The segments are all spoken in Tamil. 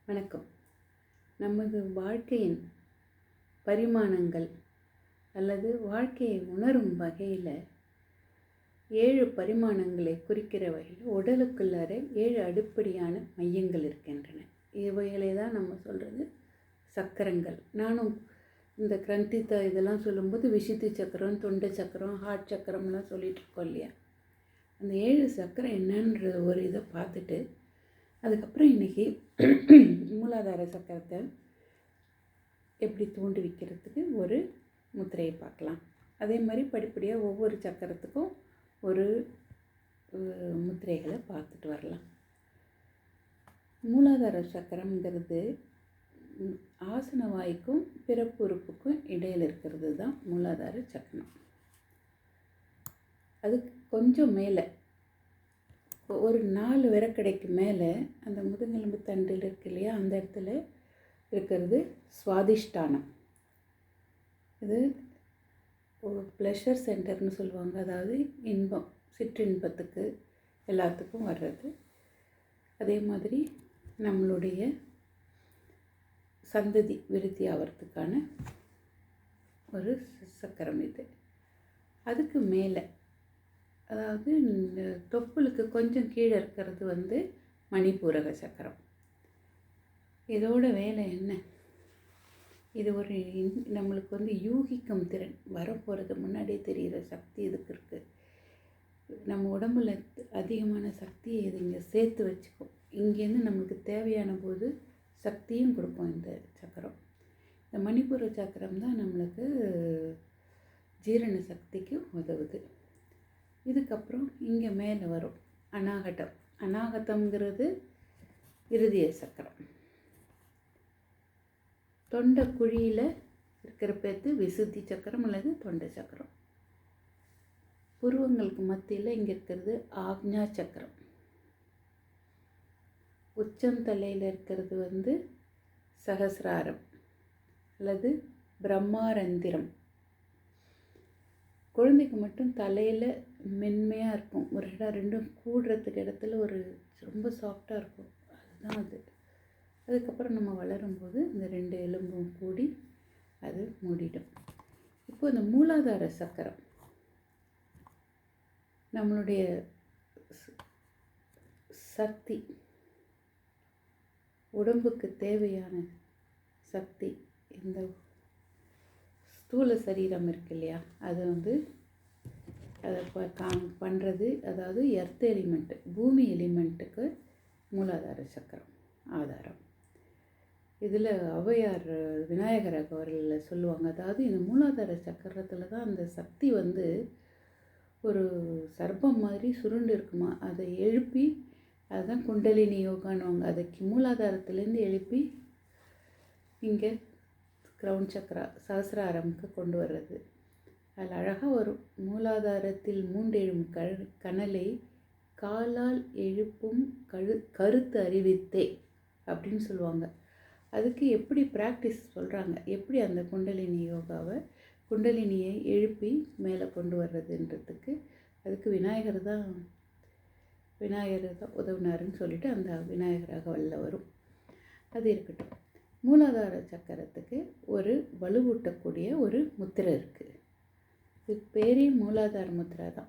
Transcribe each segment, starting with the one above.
வணக்கம். நமது வாழ்க்கையின் பரிமாணங்கள் அல்லது வாழ்க்கையை உணரும் வகையில் 7 பரிமாணங்களை குறிக்கிற வகையில் உடலுக்குள்ளார 7 அடிப்படையான மையங்கள் இருக்கின்றன. இவைகளை தான் நம்ம சொல்கிறது சக்கரங்கள். நானும் இந்த கிரந்திதா இதெல்லாம் சொல்லும்போது விசுத்தி சக்கரம், தொண்டை சக்கரம், ஹார்ட் சக்கரம்லாம் சொல்லிகிட்டு இருக்கோம் இல்லையா? அந்த 7 சக்கரம் என்னன்ற ஒரு இதை பார்த்துட்டு அதுக்கப்புறம் இன்றைக்கி மூலாதார சக்கரத்தை எப்படி தூண்டி வைக்கிறதுக்கு ஒரு முத்திரையை பார்க்கலாம். அதே மாதிரி படிப்படியாக ஒவ்வொரு சக்கரத்துக்கும் ஒரு முத்திரைகளை பார்த்துட்டு வரலாம். மூலாதார சக்கரங்கிறது ஆசன வாய்க்கும் பிறப்பு உறுப்புக்கும் இடையில் இருக்கிறது தான் மூலாதார சக்கரம். அதுக்கு கொஞ்சம் மேலே ஒரு 4 விரக்கடைக்கு மேலே அந்த முதுகெலும்பு தண்டில் இருக்கு இல்லையா, அந்த இடத்துல இருக்கிறது சுவாதிஷ்டானம். இது ஒரு ப்ளஷர் சென்டர்னு சொல்லுவாங்க. அதாவது இன்பம், சிற்றின்பத்துக்கு எல்லாத்துக்கும் வர்றது. அதே மாதிரி நம்மளுடைய சந்ததி விருத்தி ஆகிறதுக்கான ஒரு சக்கரம் இது. அதுக்கு மேலே அதாவது இந்த தொப்புளுக்கு கொஞ்சம் கீழே இருக்கிறது மணிப்பூரக சக்கரம். இதோட வேலை என்ன? இது ஒரு நம்மளுக்கு யூகிக்கும் திறன், வரப்போகிறது முன்னாடியே தெரிகிற சக்தி இதுக்கு இருக்குது. நம்ம உடம்புல அதிகமான சக்தியை இது இங்கே சேர்த்து வச்சுக்கும். இங்கேருந்து நம்மளுக்கு தேவையான போது சக்தியும் கொடுப்போம் இந்த சக்கரம். இந்த மணிப்பூர சக்கரம் தான் நம்மளுக்கு ஜீரண சக்திக்கு உதவுது. இதுக்கப்புறம் இங்கே மேலே வரும் அநாகட்டம். அநாகட்டம்ங்கிறது இருதய சக்கரம். தொண்டை குழியில் இருக்கிற பேர்த்து விசுத்தி சக்கரம் அல்லது தொண்டை சக்கரம். புருவங்களுக்கு மத்தியில் இங்கே இருக்கிறது ஆக்ஞா சக்கரம். உச்சந்தலையில் இருக்கிறது சகசிராரம் அல்லது பிரம்மாரந்திரம். குழந்தைக்கு மட்டும் தலையில் மென்மையாக இருக்கும், ஒரு ரெண்டும் கூடுறதுக்கு இடத்துல ஒரு ரொம்ப சாஃப்டாக இருக்கும், அதுதான் அது. அதுக்கப்புறம் நம்ம வளரும்போது இந்த 2 எலும்பும் கூடி அது மூடிடும். இப்போ இந்த மூலாதார சக்கரம் நம்மளுடைய சக்தி, உடம்புக்கு தேவையான சக்தி, இந்த ஸ்தூல சரீரம் இருக்கு இல்லையா, அது அதை பண்ணுறது. அதாவது எர்த் எலிமெண்ட்டு, பூமி எலிமெண்ட்டுக்கு மூலாதார சக்கரம் ஆதாரம். இதில் ஔவையார் விநாயகர் அவர்கள் சொல்லுவாங்க, அதாவது இந்த மூலாதார சக்கரத்தில் தான் அந்த சக்தி ஒரு சர்ப்பம் மாதிரி சுருண்டு இருக்குமா, அதை எழுப்பி, அதுதான் குண்டலினி யோகான்னுவாங்க. அதை மூலாதாரத்துலேருந்து எழுப்பி இங்கே கிரவுன் சக்கரா சகசிராரமுக்கு கொண்டு வர்றது. அதில் அழகாக வரும், மூலாதாரத்தில் மூண்டெழும் கனலை காலால் எழுப்பும் கருத்து அறிவித்தே அப்படின்னு சொல்லுவாங்க. அதுக்கு எப்படி ப்ராக்டிஸ் சொல்கிறாங்க, எப்படி அந்த குண்டலினி யோகாவை, குண்டலினியை எழுப்பி மேலே கொண்டு வர்றதுன்றதுக்கு அதுக்கு விநாயகர் தான் உதவினாருன்னு சொல்லிட்டு அந்த விநாயகராக வெளில வரும். அது இருக்கட்டும். மூலாதார சக்கரத்துக்கு ஒரு வலுவூட்டக்கூடிய ஒரு முத்திரை இருக்குது. இது பேரே மூலாதார முத்திரை தான்.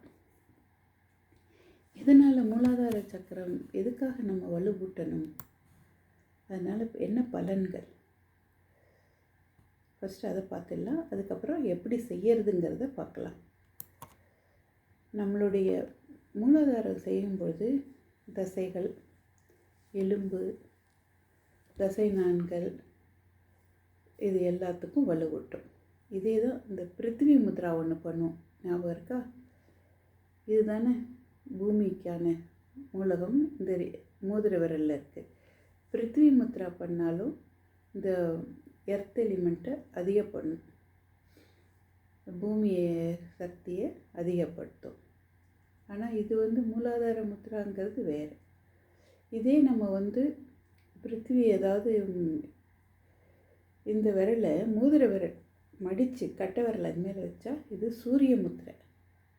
இதனால் மூலாதார சக்கரம் எதுக்காக நம்ம வலுவூட்டணும், அதனால் என்ன பலன்கள், ஃபஸ்ட்டு அதை பார்த்துடலாம். அதுக்கப்புறம் எப்படி செய்யறதுங்கிறத பார்க்கலாம். நம்மளுடைய மூலாதாரம் செய்யும்பொழுது தசைகள், எலும்பு, தசை நாண்கள் இது எல்லாத்துக்கும் வலுவூட்டும். இதே தான் இந்த பிருத்திவி முத்ரா ஒன்று பண்ணுவோம், ஞாபகம் இருக்கா? இதுதானே பூமிக்கான மூலகம் இந்த மோதிர விரலில் இருக்குது. பிருத்திவி முத்ரா பண்ணாலும் இந்த எர்த் எலிமெண்ட்டை அதிகப்படும், பூமியை சக்தியை அதிகப்படுத்தும். ஆனால் இது மூலாதார முத்ராங்கிறது வேறு. இதே நம்ம பிருத்திவி, அதாவது இந்த விரலை மோதிர விரல் மடித்து கட்டை விரல் அது மேலே வச்சா இது சூரிய முத்திரை.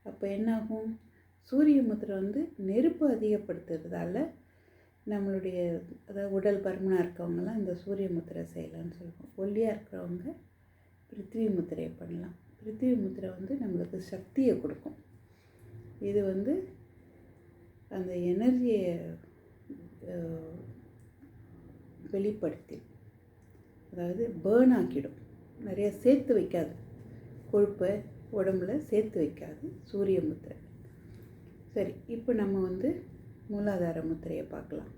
அப்போ என்னாகும், சூரிய முத்திரை நெருப்பு அதிகப்படுத்துறதால நம்மளுடைய அதாவது உடல் பருமனாக இருக்கவங்கலாம் இந்த சூரிய முத்திரை செய்யலாம்னு சொல்லுவோம். ஒல்லியாக இருக்கிறவங்க பிருத்திவி முத்திரையை பண்ணலாம். பிருத்திவி முத்திரை வந்து நம்மளுக்கு சக்தியை கொடுக்கும். இது வந்து அந்த எனர்ஜியை வெளிப்படுத்தி, அதாவது பேர்ன் ஆக்கிடும். நிறைய சேர்த்து வைக்காது, கொழுப்பை உடம்புல சேர்த்து வைக்காது சூரிய முத்திரை. சரி, இப்போ நம்ம வந்து மூலாதார முத்திரையை பார்க்கலாம்.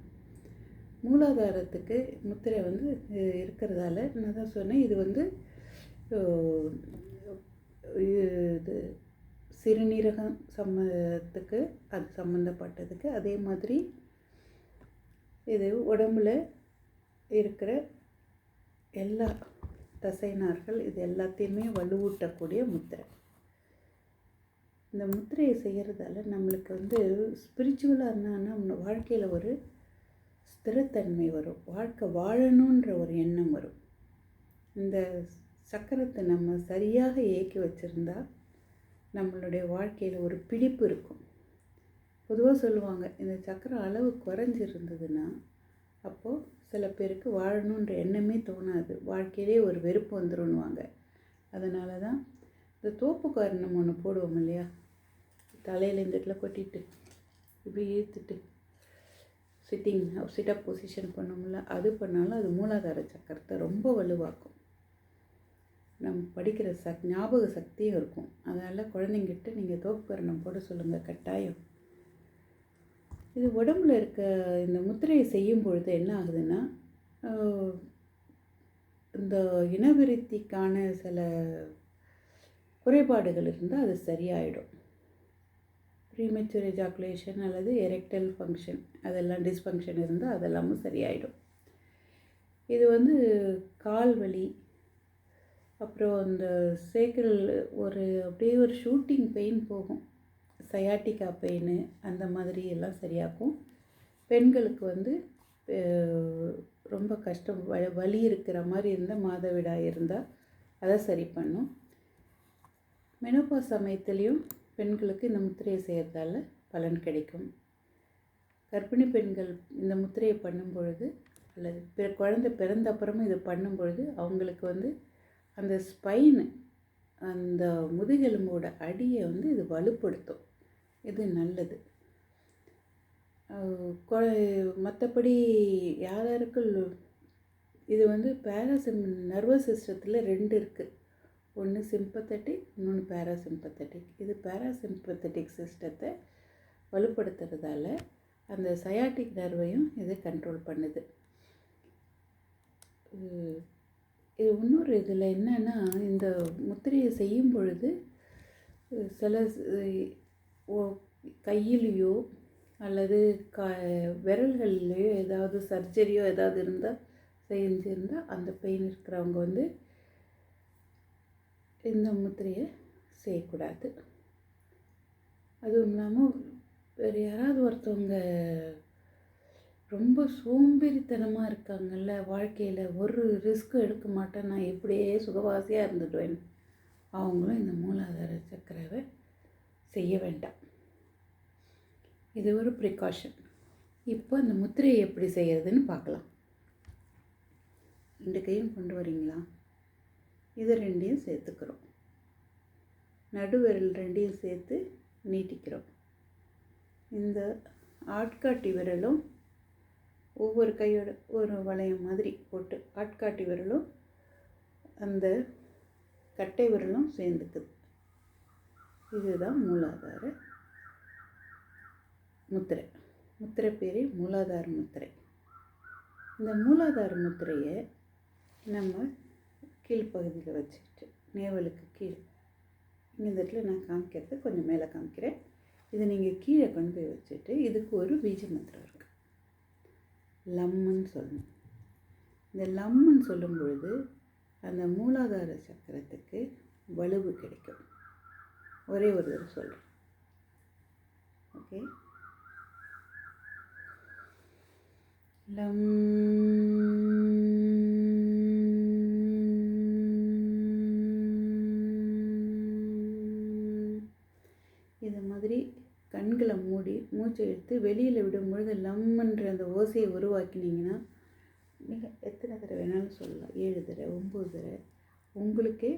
மூலாதாரத்துக்கு முத்திரை வந்து இருக்கிறதால நான் தான் சொன்னேன், இது வந்து இது சிறுநீரகம் அது சம்மந்தப்பட்டதுக்கு. அதே மாதிரி இது உடம்புல இருக்கிற எல்லா தசைநார்கள் இது எல்லாத்தையுமே வலுவூட்டக்கூடிய முத்திரை. இந்த முத்திரையை செய்கிறதால நம்மளுக்கு வந்து ஸ்பிரிச்சுவலாக இருந்தால் நம்ம வாழ்க்கையில் ஒரு ஸ்திரத்தன்மை வரும், வாழ்க்கை வாழணுன்ற ஒரு எண்ணம் வரும். இந்த சக்கரத்தை நம்ம சரியாக இயக்கி வச்சுருந்தா நம்மளுடைய வாழ்க்கையில் ஒரு பிடிப்பு இருக்கும். பொதுவாக சொல்லுவாங்க, இந்த சக்கரம் அளவு குறைஞ்சிருந்ததுன்னா அப்போது சில பேருக்கு வாழணுன்ற எண்ணமே தோணாது, வாழ்க்கையிலே ஒரு வெறுப்பு வந்துடும்னுவாங்க. அதனால தான் இந்த தோப்புக்காரன் நம்ம ஒன்று போடுவோம் இல்லையா, தலையில் இந்த இடத்துல கொட்டிட்டு இப்படி இழுத்துட்டு சிட்டப் பொசிஷன் பண்ணோம்ல, அது பண்ணாலும் அது மூலாதார சக்கரத்தை ரொம்ப வலுவாக்கும். நம்ம படிக்கிற ஞாபக சக்தியும் இருக்கும். அதனால் குழந்தைங்கிட்ட நீங்கள் தோப்புக்கரணம் போட சொல்லுங்கள், கட்டாயம். இது உடம்புல இருக்க இந்த முத்திரையை செய்யும் பொழுது என்ன ஆகுதுன்னா, இந்த இனவிருத்திக்கான சில குறைபாடுகள் இருந்தால் அது சரியாயிடும். ப்ரீமெச்சூர் எஜாக்குலேஷன் அல்லது எரெக்டைல் ஃபங்க்ஷன், அதெல்லாம் டிஸ்ஃபங்க்ஷன் இருந்தால் அதெல்லாமும் சரியாயிடும். இது வந்து கால் வலி, அப்புறம் அந்த சேக்கல் அப்படியே ஒரு ஷூட்டிங் பெயின் போகும், சயாட்டிக்கா பெயின், அந்த மாதிரி எல்லாம் சரியாகும். பெண்களுக்கு வந்து ரொம்ப கஷ்டம், வலி இருக்கிற மாதிரி இருந்தால், மாதவிடாய் இருந்தால் அதை சரி பண்ணும். மெனோபாஸ் சமயத்துலேயும் பெண்களுக்கு இந்த முத்திரையை செய்கிறதால பலன் கிடைக்கும். கர்ப்பிணி பெண்கள் இந்த முத்திரையை பண்ணும் பொழுது அல்லது குழந்தை பிறந்த அப்புறமும் இது பண்ணும் பொழுது அவங்களுக்கு வந்து அந்த ஸ்பைனு, அந்த முதுகெலும்போட அடியை வந்து இது வலுப்படுத்தும். இது நல்லது. மற்றபடி யாருக்கு இது வந்து நர்வஸ் சிஸ்டத்தில் 2 இருக்குது. ஒன்று சிம்பத்தட்டிக், இன்னொன்று பேராசிம்பத்தட்டிக். இது பேராசிம்பத்தட்டிக் சிஸ்டத்தை வலுப்படுத்துறதால அந்த சயாட்டிக் நர்வையும் இது கண்ட்ரோல் பண்ணுது. இது இன்னொரு இதில் என்னென்னா, இந்த முத்திரையை செய்யும் பொழுது சில கையிலையோ அல்லது விரல்கள்லையோ ஏதாவது சர்ஜரியோ ஏதாவது இருந்தால் செஞ்சுருந்தால் அந்த பெயின் இருக்கிறவங்க வந்து இந்த முத்திரையை செய்யக்கூடாது. அதுவும் இல்லாமல் வேறு யாராவது ஒருத்தவங்க ரொம்ப சோம்பேறித்தனமாக இருக்காங்கல்ல, வாழ்க்கையில் ஒரு ரிஸ்க்கும் எடுக்க மாட்டேன், நான் எப்படியே சுகவாசியாக இருந்துடுவேன், அவங்களும் இந்த மூலாதார சக்கரவை செய்ய வேண்டாம். இது ஒரு ப்ரிகாஷன். இப்போ அந்த முத்திரையை எப்படி செய்கிறதுன்னு பார்க்கலாம். 2 கையும் கொண்டு வரீங்களா, இது 2ஐயும் சேர்த்துக்கிறோம். நடுவிரல் 2ஐயும் சேர்த்து நீட்டிக்கிறோம். இந்த ஆட்காட்டி விரலும் ஒவ்வொரு கையோட ஒரு வளையம் மாதிரி போட்டு ஆட்காட்டி விரலும் அந்த கட்டை விரலும் சேர்ந்துக்குது. இதுதான் மூலாதார முத்திரை. முத்திரை பேரே மூலாதார முத்திரை. இந்த மூலாதார முத்திரையை நம்ம கீழ்ப்பகுதியில் வச்சுக்கிட்டு நேவலுக்கு கீழே, இந்த இடத்துல நான் காமிக்கிறது கொஞ்சம் மேலே காமிக்கிறேன். இதை நீங்கள் கீழே கொண்டு போய் வச்சுட்டு இதுக்கு ஒரு பீஜ மந்திரம் இருக்குது, லம்முன்னு சொல்லணும். இந்த லம்முன்னு சொல்லும் பொழுது அந்த மூலாதார சக்கரத்துக்கு வலுவு கிடைக்கும். ஒரே ஒரு தடவை சொல்கிறேன், ஓகே. லம். இது மாதிரி கண்களை மூடி மூச்சை எடுத்து வெளியில் விடும்பொழுது லம்ன்ற அந்த ஓசையை உருவாக்கினீங்கன்னா நீங்கள் எத்தனை தடவை வேணாலும் சொல்லலாம், 7 தடவை 9 தடவை. உங்களுக்கே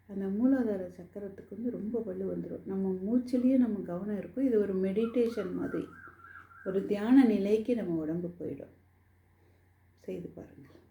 அந்த மூலாதார சக்கரத்துக்கு வந்து ரொம்ப வலு வந்துடும். நம்ம மூச்சிலேயே நம்ம கவனம் இருக்கும். இது ஒரு மெடிடேஷன் மாதிரி, ஒரு தியான நிலைக்கு நம்ம உடம்பு போயிடும். செய்து பாருங்கள்.